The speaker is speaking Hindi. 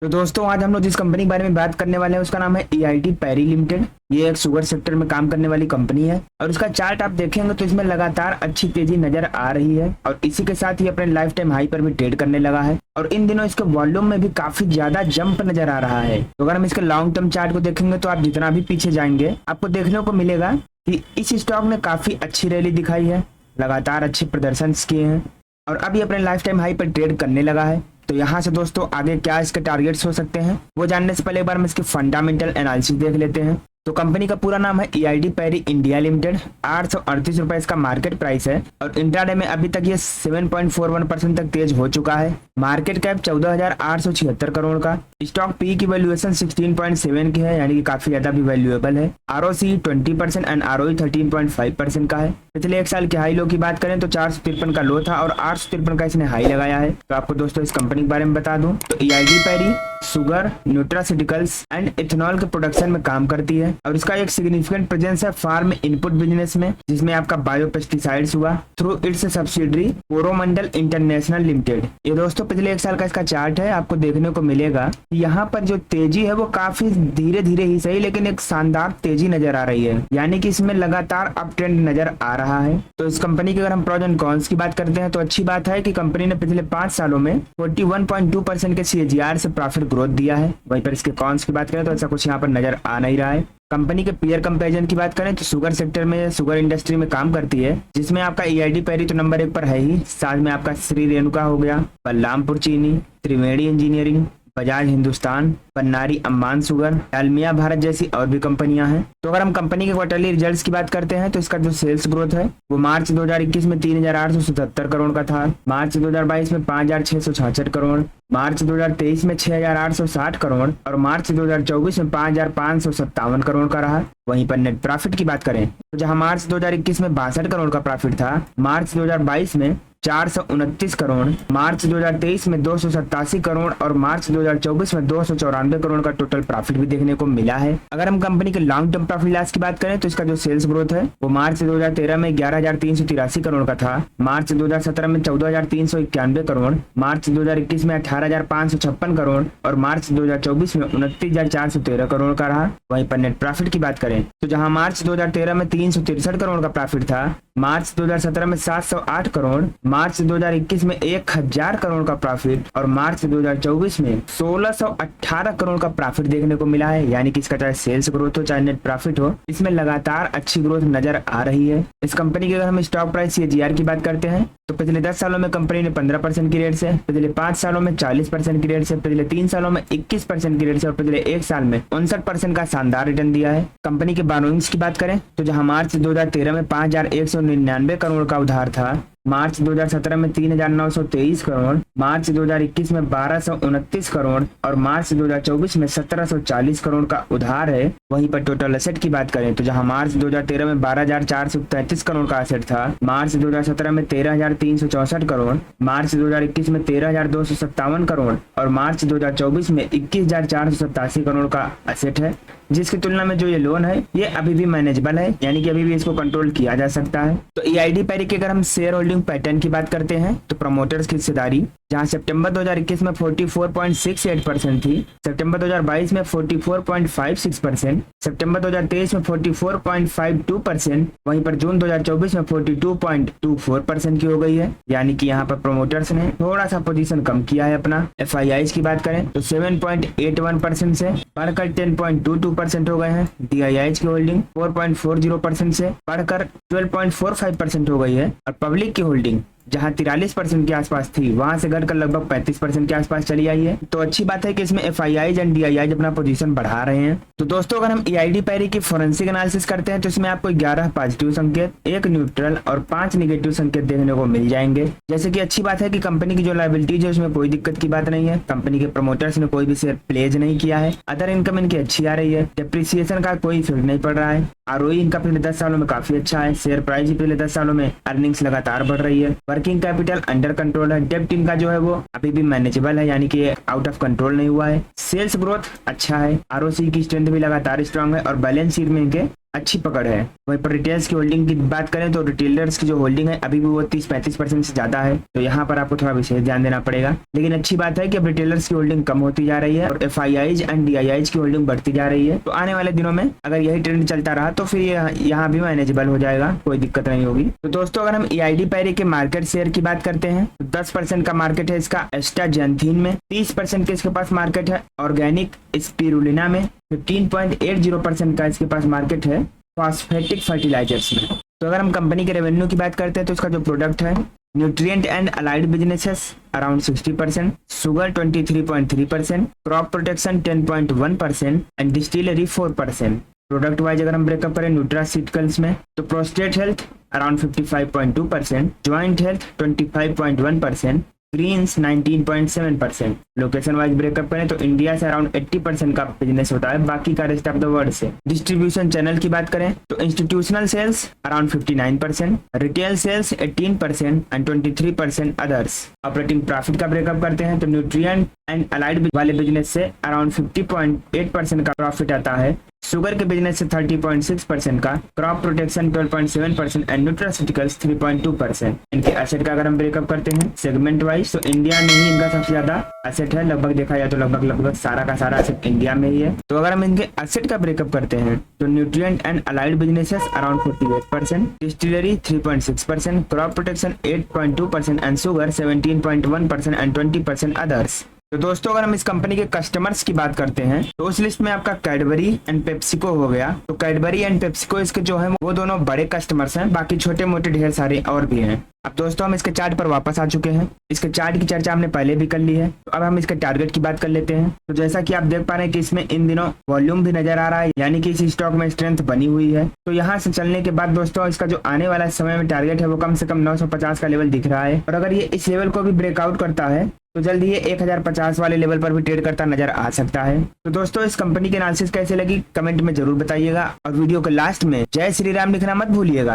तो दोस्तों आज हम लोग जिस कंपनी के बारे में बात करने वाले हैं उसका नाम है ईआईटी पैरी लिमिटेड। ये एक शुगर सेक्टर में काम करने वाली कंपनी है और उसका चार्ट आप देखेंगे तो इसमें लगातार अच्छी तेजी नजर आ रही है और इसी के साथ ही अपने लाइफ टाइम हाई पर भी ट्रेड करने लगा है और इन दिनों इसके वॉल्यूम में भी काफी ज्यादा जंप नजर आ रहा है। तो अगर हम इसके लॉन्ग टर्म चार्ट को देखेंगे तो आप जितना भी पीछे जाएंगे आपको देखने को मिलेगा कि इस स्टॉक ने काफी अच्छी रैली दिखाई है, लगातार अच्छे प्रदर्शन किए हैं और अभी अपने लाइफ टाइम हाई पर ट्रेड करने लगा है। तो यहाँ से दोस्तों आगे क्या इसके टारगेट्स हो सकते हैं वो जानने से पहले एक बार हम इसके फंडामेंटल एनालिसिस देख लेते हैं। तो कंपनी का पूरा नाम है ईआईडी पैरी इंडिया लिमिटेड। 838 रुपए इसका मार्केट प्राइस है और इंट्राडे में अभी तक ये 7.41% तक तेज हो चुका है। मार्केट कैप 14,876 करोड़ का। स्टॉक पी की वैल्यूएशन 16.7 की है, यानी कि काफी ज्यादा भी वैल्यूएबल है। आरओसी 20% एंड आरओई 13.5% का है। पिछले एक साल के हाई लो की बात करें तो 453 का लो था और 853 का इसने हाई लगाया है। तो आपको दोस्तों इस कंपनी के बारे में बता दूं तो EID Parry sugar, nutraceuticals and ethanol के प्रोडक्शन में काम करती है और इसका एक सिग्निफिकेंट प्रेजेंस है फार्म इनपुट बिजनेस में, जिसमें आपका बायोपेस्टिसाइड्स हुआ through its subsidiary Coromandel International Limited. ये दोस्तों पिछले एक साल का इसका चार्ट है। आपको देखने को मिलेगा यहाँ पर जो तेजी है वो काफी धीरे धीरे ही सही लेकिन एक शानदार तेजी नजर आ रही है, यानी कि इसमें लगातार अप ट्रेंड नजर आ रहा है। तो इस कंपनी के अगर हम प्रोज एंड कॉन्स की बात करते हैं तो अच्छी बात है कि कंपनी ने पिछले 5 सालों में 41.2% के सीएजीआर से प्रॉफिट ग्रोथ दिया है। वहीं पर इसके कॉन्स की बात करें तो ऐसा कुछ यहाँ पर नजर आ नहीं रहा है। कंपनी के पीयर कंपैरिजन की बात करें तो शुगर सेक्टर में शुगर इंडस्ट्री में काम करती है, जिसमें आपका ईआईडी पैरी तो नंबर 1 पर है ही, साथ में आपका श्री रेणुका हो गया, बलरामपुर चीनी, त्रिवेणी इंजीनियरिंग, बजाज हिंदुस्तान, पन्नारी अम्बान शुगर, डालमिया भारत जैसी और भी कंपनियां हैं। तो अगर हम कंपनी के क्वार्टरली रिजल्ट्स की बात करते हैं तो इसका जो सेल्स ग्रोथ है वो मार्च 2021 में 3,877 करोड़ का था, मार्च 2022 में 5,666 करोड़, मार्च 2023 में 6,860 करोड़ और मार्च 2024 में 5,557 करोड़ का रहा। वहीं पर नेट प्रॉफिट की बात करें तो जहां मार्च 2021 में 62 करोड़ का प्रॉफिट था, मार्च 2022 में 429 करोड़, मार्च 2023 में 287 करोड़ और मार्च 2024 में 294 करोड़ का टोटल प्रॉफिट भी देखने को मिला है। अगर हम कंपनी के लॉन्ग टर्म प्रॉफिट लॉस की बात करें तो इसका जो सेल्स ग्रोथ है वो मार्च 2013 में 11,383 करोड़ का था, मार्च 2017 में 14,391 करोड़, मार्च 2021 में 18,556 करोड़ और मार्च 2024 में 29,413 करोड़ का रहा। वहीं पर नेट प्रॉफिट की बात करें तो जहां मार्च 2013 में 363 करोड़ का प्रॉफिट था, मार्च 2017 में 708 करोड़, मार्च 2021 में 1,000 करोड़ का प्रॉफिट और मार्च 2024 में 1,618 करोड़ का प्रॉफिट देखने को मिला है। यानी कि इसका चाहे सेल्स ग्रोथ हो चाहे नेट प्रॉफिट हो, इसमें लगातार अच्छी ग्रोथ नजर आ रही है। इस कंपनी की अगर हम स्टॉक प्राइस सीएजीआर की बात करते हैं तो पिछले 10 सालों में कंपनी ने 15% की रेट से, पिछले 5 सालों में 40% की रेट से, पिछले 3 सालों में 21% की रेट से और पिछले 1 साल में 59% का शानदार रिटर्न दिया है। कंपनी के बोरोइंग्स की बात करें तो जहां मार्च 2013 में 5,199 करोड़ का उधार था, मार्च 2017 में 3,923 करोड़, मार्च 2021 में 1,229 करोड़ और मार्च 2024 में 1,740 करोड़ का उधार है। वहीं पर टोटल एसेट की बात करें तो जहां मार्च 2013 में 12,433 करोड़ का एसेट था, मार्च 2017 में 13,364 करोड़, मार्च 2021 में 13,257 करोड़ और मार्च 2024 में 21,487 करोड़ का एसेट है, जिसकी तुलना में जो ये लोन है ये अभी भी मैनेजेबल है, यानी कि अभी भी इसको कंट्रोल किया जा सकता है। तो ईआईडी पैरी की अगर हम शेयर होल्डिंग पैटर्न की बात करते हैं तो प्रमोटर्स की हिस्सेदारी जहां सितंबर 2021 में 44.68% थी, सितंबर 2022 में 44.56%, सितंबर 2023 में 44.52%, वहीं पर जून 2024 में 42.24% की हो गई है। यानी कि यहाँ पर प्रमोटर्स ने थोड़ा सा पोजीशन कम किया है अपना। एफआईआईज की बात करें तो 7.81% से बढ़कर 10.22% हो गए हैं। डीआईआईज की होल्डिंग 4.40% से बढ़कर 12.45% हो गई है और पब्लिक की होल्डिंग जहां 43% के आसपास थी वहां से घटकर लगभग 35% के आसपास चली आई है। तो अच्छी बात है कि इसमें एफआईआईज एंड डीआईआईज अपना पोजीशन बढ़ा रहे हैं। तो दोस्तों अगर हम ईआईडी पैरी की फोरेंसिक एनालिसिस करते हैं तो इसमें आपको 11 पॉजिटिव संकेत, 1 न्यूट्रल और 5 निगेटिव संकेत देखने को मिल जाएंगे। जैसे कि अच्छी बात है कि कंपनी की जो लायबिलिटीज है उसमें कोई दिक्कत की बात नहीं है। कंपनी के प्रमोटर्स ने कोई भी शेयर प्लेज नहीं किया है। अदर इनकम इनकी अच्छी आ रही है। डिप्रिसिएशन का कोई इफेक्ट नहीं पड़ रहा है। आरओई इनका पिछले 10 सालों में काफी अच्छा है। शेयर प्राइस भी पिछले 10 सालों में अर्निंग्स लगातार बढ़ रही है। वर्किंग कैपिटल अंडर कंट्रोल है। डेब्ट इनका जो है वो अभी भी मैनेजेबल है, यानी कि आउट ऑफ कंट्रोल नहीं हुआ है। सेल्स ग्रोथ अच्छा है। आरओसी की स्ट्रेंथ भी लगातार स्ट्रांग है और बैलेंस शीट में इनके अच्छी पकड़ है। वहीं पर रिटेलर्स की होल्डिंग की बात करें तो रिटेलर्स की जो होल्डिंग है अभी भी वो 30-35% से ज्यादा है, तो यहाँ पर आपको थोड़ा विशेष ध्यान देना पड़ेगा। लेकिन अच्छी बात है कि अब रिटेलर्स की होल्डिंग कम होती जा रही है और FIIs एंड DIIs की होल्डिंग बढ़ती जा रही है। तो आने वाले दिनों में अगर यही ट्रेंड चलता रहा तो फिर यहाँ भी मैनेजेबल हो जाएगा, कोई दिक्कत नहीं होगी। तो दोस्तों अगर हम EID पैरी के मार्केट शेयर की बात करते हैं तो 10% का मार्केट है इसका एस्टाजेंथिन में, 30% के इसके पास मार्केट है ऑर्गेनिक स्पिरुलिना में, 15.80% का इसके पास मार्केट है फॉस्फेटिक फर्टिलाइजर्स में। तो अगर हम कंपनी के रेवेन्यू की बात करते हैं तो इसका जो प्रोडक्ट है nutrient and allied businesses around 60%, sugar 23.3%, crop protection 10.1% and distillery 4%। Product wise अगर हम ब्रेकअप करें न्यूट्रास्यूटिकल्स में तो prostate health around 55.2%, joint health 25.1%, greens 19.7%। Location wise breakup करें तो इंडिया से अराउंड 80% का बिजनेस होता है, बाकी का रेस्ट ऑफ द वर्ल्ड से। डिस्ट्रीब्यूशन चैनल की बात करें तो institutional sales around 59%, retail sales 18% and 23% others. Operating profit का ब्रेकअप करते हैं तो न्यूट्रिएंट एंड अलाइड वाले बिजनेस से अराउंड 50.8% का प्रॉफिट आता है, शुगर के बिजनेस से 30.6% का, क्रॉप प्रोटेक्शन 12.7% एंड न्यूट्रास्यूटिकल्स 3.2%। इनके एसेट का अगर हम ब्रेकअप करते हैं सेगमेंट वाइज तो इंडिया में ही इनका सबसे ज्यादा एसेट है, लगभग देखा जाए तो लगभग सारा का सारा एसेट इंडिया में ही है। तो अगर हम इनके एसेट का ब्रेकअप करते हैं तो nutrient and allied businesses around 48%, distillery 3.6%, crop protection 8.2% and sugar 17.1% and 20% others. तो दोस्तों अगर हम इस कंपनी के कस्टमर्स की बात करते हैं तो उस लिस्ट में आपका कैडबरी एंड पेप्सिको हो गया। तो कैडबरी एंड पेप्सिको इसके जो है वो दोनों बड़े कस्टमर्स हैं, बाकी छोटे मोटे ढेर सारे और भी हैं। अब दोस्तों हम इसके चार्ट पर वापस आ चुके हैं, इसके चार्ट की चर्चा हमने पहले भी कर ली है। तो अब हम इसके टारगेट की बात कर लेते हैं। तो जैसा कि आप देख पा रहे हैं कि इसमें इन दिनों वॉल्यूम भी नजर आ रहा है, यानी कि इस स्टॉक में स्ट्रेंथ बनी हुई है। तो यहाँ से चलने के बाद दोस्तों इसका जो आने वाला समय में टारगेट है वो कम से कम 950 का लेवल दिख रहा है, और अगर ये इस लेवल को भी ब्रेकआउट करता है तो जल्द ही ये 1050 वाले लेवल पर भी ट्रेड करता नजर आ सकता है। तो दोस्तों इस कंपनी की एनालिसिस कैसे लगी कमेंट में जरूर बताइएगा, और वीडियो के लास्ट में जय श्री राम लिखना मत भूलिएगा।